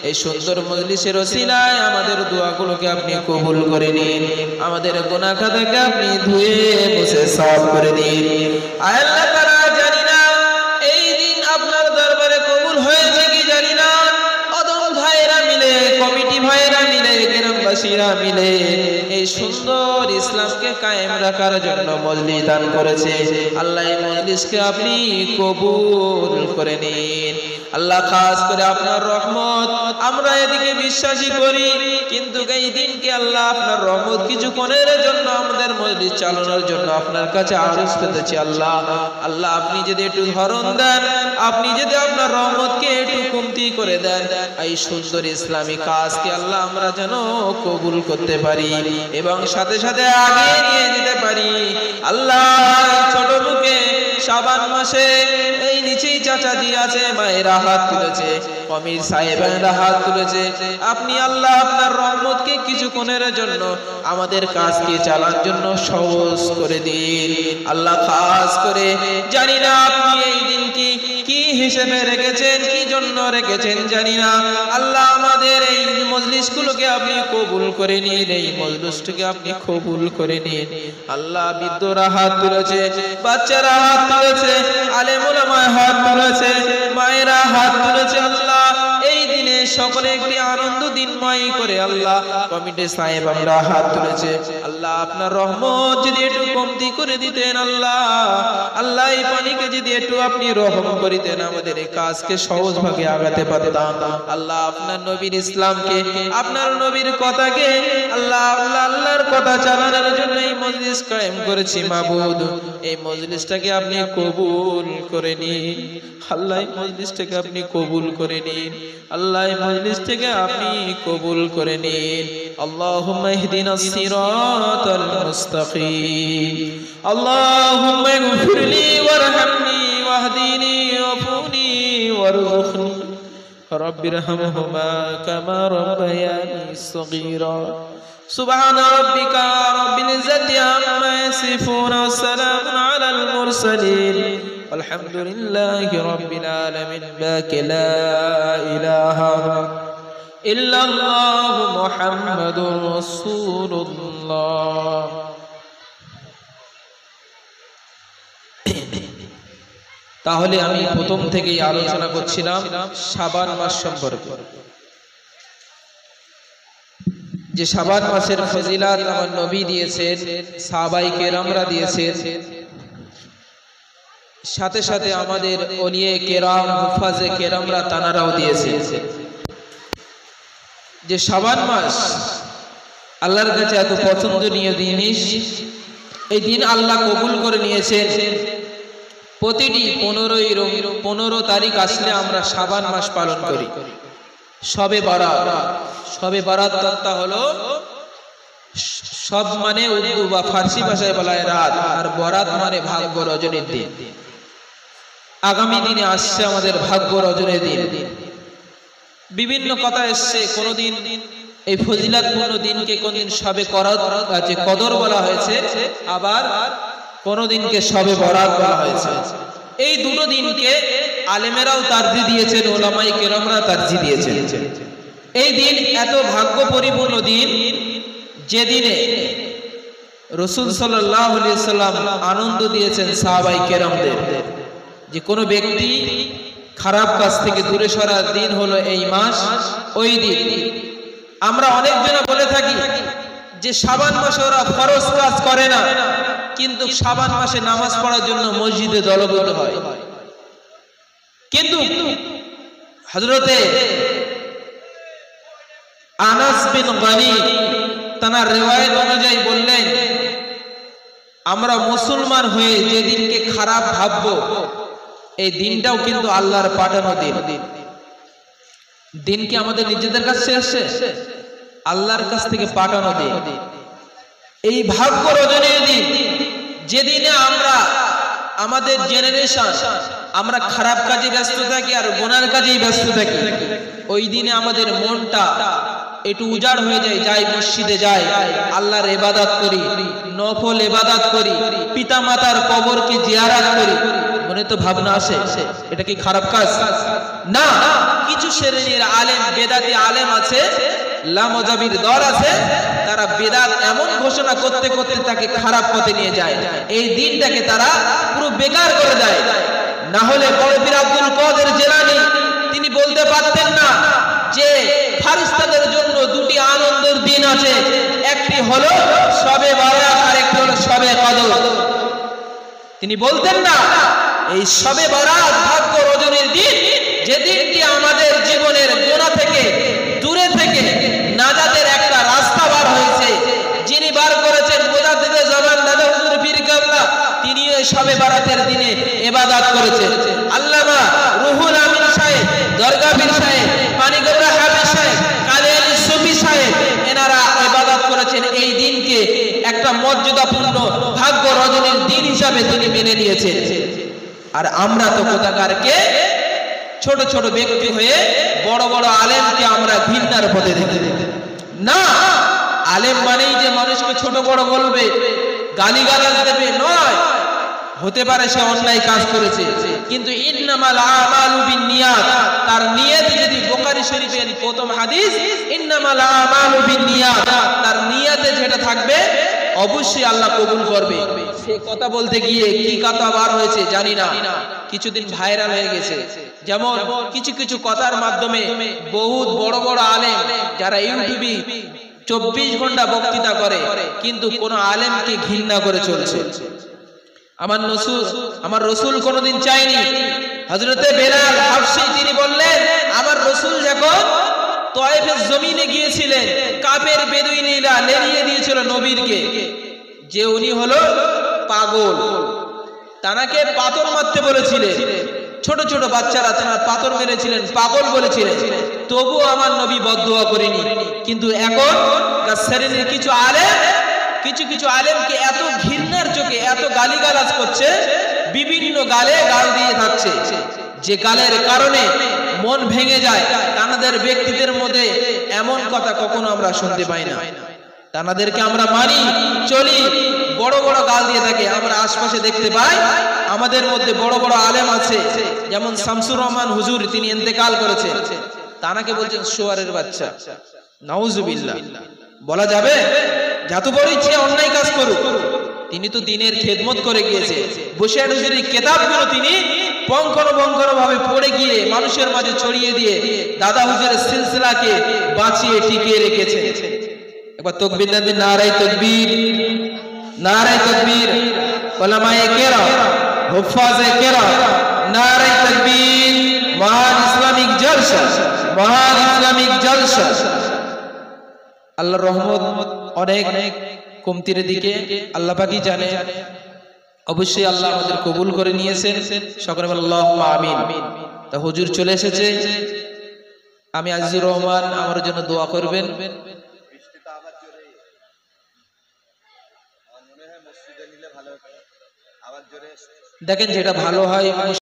এই সুন্দর মজলিসের ওসিলায় আমাদের দোয়াগুলোকে আপনি কবুল করে নিন, আমাদের গুনাহ খাতাকে আপনি ধুয়ে মুছে সাফ করে দিন। আয় আল্লাহ তাআলা, জানি না এই দিন আপনার দরবারে কবুল হয়েছে কি জানি না, অদম ভাইরা মিলে, কমিটি ভাইরা মিলে, গ্রামবাসীরা মিলে এই সুন্দর ইসলামকে কায়েম রাখার জন্য মজলিস দান করেছে আল্লাহ। এই মজলিসকে আপনি কবুল করে নিন আল্লাহ। খাস করে আপনার রহমত, আমরা এদিকে বিশ্বাসী করি, কিন্তু এই দিনকে আল্লাহ আপনার রহমত কিছুক্ষণের জন্য আমাদের মজলিস চালানোর জন্য আপনার কাছে আরজ পেতেছি আল্লাহ। আল্লাহ, আপনি যদি একটু ধরন দেন, আপনি যদি আপনার রহমতকে একটু কমতি করে দেন, এই সুন্দর ইসলামী কাজকে আল্লাহ আমরা যেন কবুল করতে পারি এবং সাথে সাথে আগে নিয়ে যেতে পারি আল্লাহ। ছোট মুখে শাবান মাসে এই নিচেই চাচাজি আছে, মায়েরা হাত তুলেছে, কমির সাহেবেরা হাত তুলেছে, আপনি আল্লাহ আপনার রহমতকে কিছুক্ষণের জন্য আমাদের কাজকে চালার জন্য সহজ করে দিন আল্লাহ। খাস করে জানি না আপনি এই দিন কি হিসেবে রেখেছেন, কি জন্য রেখেছেন জানি না আল্লাহ। আমাদের এই মজলিসগুলোকে আপনি কবুল করে নিন, এই মজলিসটাকে আপনি কবুল করে নিন আল্লাহ। বৃদ্ধরা হাত তুলেছে, বাচ্চারা হাত তুলেছে, আলেম ওলামা হাত তুলেছে, মায়েরা হাত তুলেছে আল্লাহ। এই দিনে সকলে একটি আনন্দ দিনময় করে আল্লাহ। কমিটি সাহেব আমরা হাত তুলেছে আল্লাহ, আপনার রহমত যদি একটু কমতি করে দিতেন আল্লাহ। আল্লাহ, এই পানিকে যদি একটু আপনি রহম করিতেন, আমাদের এই কাজকে সহজ ভাবে আগাতে পারতাম আল্লাহ। আপনার নবীর ইসলামকে, আপনার নবীর কথাকে আল্লাহ, আল্লাহর কথা চালানোর জন্য এই মজলিস কায়েম করেছি মাবুদ। এই মজলিসটাকে আপনি কবুল করে নিন আল্লাহ, এই মজলিসটাকে আপনি কবুল করে নিন আল্লাহ, এই মজলিসটাকে আপনি কবুল করে নিন। আল্লাহুম্মা ইহদিনাস সিরাতাল মুস্তাকিম, আল্লাহুম্মা ইগফিরলি ওয়ারহামনি ওয়াহদিনি ওয়াফুনি ওয়ারযুকনি রাব্বিরহামহুমা কামা রাব্বায়ানি সগীরা। সুবহানা রাব্বিকা রাব্বিল ইজ্জাতি আম্মা ইয়াসিফুন ওয়া সালামুন আলাল মুরসালিন আলহামদুলিল্লাহি রাব্বিল আলামিন। বাকি লা ইলাহা ইল্লাল্লাহু মুহাম্মাদুর রাসূলুল্লাহ। তাহলে আমি প্রথম থেকেই আলোচনা করছিলাম শাবান মাস সম্পর্কে, যে শাবান মাসের ফজিলাত আমার নবী দিয়েছেন, সাহাবায়ে কেরামরা দিয়েছেন, সাথে সাথে আমাদের ওলিয়ে কেরাম, হুফাজে কেরামরা তানারাও দিয়েছেন। যে শাবান মাস আল্লাহর কাছে এত পছন্দনীয় জিনিস, এই দিন আল্লাহ কবুল করে নিয়েছেন। প্রতিটি 15 তারিখ আসলে আমরা শাবান মাস পালন করি। শবে বারাত, শবে বারাত তথা হলো সব মানে উর্দু বা ফার্সি ভাষায় বলা হয় রাত, আর বরাত মানে ভাগ্য রজনীর দিন। আগামী দিনে আসছে আমাদের ভাগ্য রজনীর দিন। বিভিন্ন কথা এসছে, কোনদিন এই ফজিলাতপূর্ণ দিনকে কোনদিন শবে কদর বলা হয়েছে, আবার কোনদিনকে শবে বরাত বলা হয়েছে। এই দুটো দিনকে আলেমেরাও তারজি দিয়েছেন, ওলামায়ে কেরামরা তারজি দিয়েছেন। এই দিন এত ভাগ্য পরিপূর্ণ দিন, যে দিনে রাসূল সাল্লাল্লাহু আলাইহি সাল্লাম আনন্দ দিয়েছেন সাহাবায়ে কেরামদের, যে কোনো ব্যক্তি খারাপ কাজ থেকে দূরে সরার দিন হলো এই মাস, ওই দিন। আমরা অনেকজন বলে থাকি যে শাবান মাসে ওরা ফরজ কাজ করে না, কিন্তু শাবান মাসে নামাজ পড়ার জন্য মসজিদে দলবদ্ধ হয়। কিন্তু হযরতে আনাস বিন মালিক তার রিওয়ায়াত অনুযায়ী বললেন আমরা মুসলমান হয়ে যে দিনকে খারাপ ভাববো, এই দিনটাও কিন্তু আল্লাহর পাঠানো দিন। দিন কি আমাদের নিজেদের কাছে এসেছে? আল্লাহর কাছ থেকে পাঠানো দিন। এই ভাগ্য রজনীর দিন, যেদিনে আমরা আমাদের জেনারেশন আমরা খারাপ কাজে ব্যস্ত থাকি আর গুনার কাজেই ব্যস্ত থাকি, ওই দিনে আমাদের মনটা একটু উজাড় হয়ে যায়। যাই মসজিদে যাই, আল্লাহর ইবাদত করি, নফল ইবাদত করি, পিতা মাতার কবরকে জিয়ারত করি, মনে তো ভাবনা আসে এটা কি খারাপ কাজ? না। কিছু শ্রেণীর আলেম, বেদাতি আলেম আছে, লামজাবির দল আছে, তারা বেদাত এমন ঘোষণা করতে করতে তাকে খারাপ পথে নিয়ে যায়। এই দিনটাকে তারা পুরো বেকার করে দেয়। না হলে বড় পীর আব্দুল কাদের জিলানী তিনি বলতে পারতেন না যে ফারিস্তাদের জন্য দুটি আনন্দের দিন আছে, একটি হলো শবে বারাত আর একটি হলো শবে কদর। তিনি বলতেন না এই শবে বারাত ভাগ্য রজনীর দিন, যে দিনটি আমাদের জীবনের গোনা থেকে দূরে থেকে নাজাতের একটা রাস্তা বার হয়েছে, যিনি বার করেছেন মুজাদ্দিদে জামান দাদা হুজুর পীর কেবলা, তিনি ওই শবে বারাতের দিনে ইবাদত করেছেন। আল্লামা রুহুল আমিন সাহেব, দরগা পীর সাহেব, পানিগোবরা হাফেজ সাহেব, কালী আলী সুফি সাহেব, এনারা ইবাদত করেছেন। এই দিনকে একটা মর্যাদাপূর্ণ ভাগ্য রজনীর দিন হিসাবে তিনি মেনে নিয়েছেন। আর আমরা তো কোথাকারকে ছোট ছোট ব্যক্তি হয়ে বড় বড় আলেমকে আমরা ঘৃণার পথে দেখি। না, আলেম মানেই যে মানুষকে ছোট বড় বলবে, গালিগালাজ দেবে নয়। হতে পারে সে অন্যায় কাজ করেছে, কিন্তু ইন্নামাল আমালু বিন্নিয়াত, তার নিয়ত যদি বুখারী শরীফের প্রথম হাদিস ইন্নামাল আমালু বিন্নিয়াত, তার নিয়তে যেটা থাকবে অবশ্যই আল্লাহ কবুল করবে। সে কথা বলতে গিয়ে কি কথা বার হয়েছে জানি না, কিছুদিন ভাইরাল হয়ে গেছে। যেমন কিছু কিছু কথার মাধ্যমে বহুত বড় বড় আলেম যারা ইউটিউবে 24 ঘন্টা বক্তৃতা করে, কিন্তু কোন আলেমকে ঘৃণা করে চলছে। আমার রসুল কোনদিন চাইনি। হযরতে বেলাল হাবশী তিনি বললেন, আমার রসুল যখন তয়েফের জমিনে গিয়েছিলেন, কাফের বেদুইনীরা লেলিয়ে দিয়েছিল নবীরকে যে উনি হলো পাগল, তানাকে পাথর মারতে বলেছিলেন। ছোট ছোট বাচ্চারা তারা পাথর মেরেছিলেন, পাগল বলেছিলেন, তবুও আমার নবী বদদুয়া করেনি। কিন্তু এখন শ্রেণীর কিছু আলেমকে এত ঘৃণার চোখে এত গালিগালাজ করছে, বিভিন্ন গালে গাল দিয়ে থাকছে, যে গালের কারণে মন ভেঙে যায়। তাদের ব্যক্তিদের মধ্যে এমন কথা কখনো আমরা শুনতে পাই না। তাদেরকে আমরা মানি চলি, বড় বড় গাল দিয়ে থাকে। আমরা আশপাশে দেখতে পাই আমাদের মধ্যে বড় বড় আলেম আছে, যেমন শামসুর রহমান হুজুর, তিনি ইন্তেকাল করেছেন। তানাকে বলছেন শুয়ারের বাচ্চা। নাউজুবিল্লাহ, বলা যাবে? যত বড় ইচ্ছে অন্যায় কাজ করুক, তিনি তো দিনের খেদমত করে গিয়েছে। বসিয়ার হুজুরের কিতাবগুলো তিনি পঙ্খর ভাবে পড়ে গিয়ে মানুষের মাঝে ছড়িয়ে দিয়ে দাদা হুজুরের সিলসিলাকে বাঁচিয়ে টিকিয়ে রেখেছেন। একবার তাকবীর দেন, নারায়ে তাকবীর, নারায়ে তাকবীর। উলামায়ে কেরাম, হুফাজে কেরাম, নারায়ে তাকবীর। মহান ইসলামিক জলসা, মহান ইসলামিক জলসা। আল্লাহর রহমত অনেক কমতির দিকে, আল্লাহ পাকই জানে। অবশ্যই আল্লাহ আমাদের কবুল করে নিয়েছেন। সকলে বলেন আল্লাহুম্মা আমিন। তা হুজুর চলে এসেছে, আমি আজিজুর রহমান, আমার জন্য দোয়া করবেন। দেখেন যেটা ভালো হয়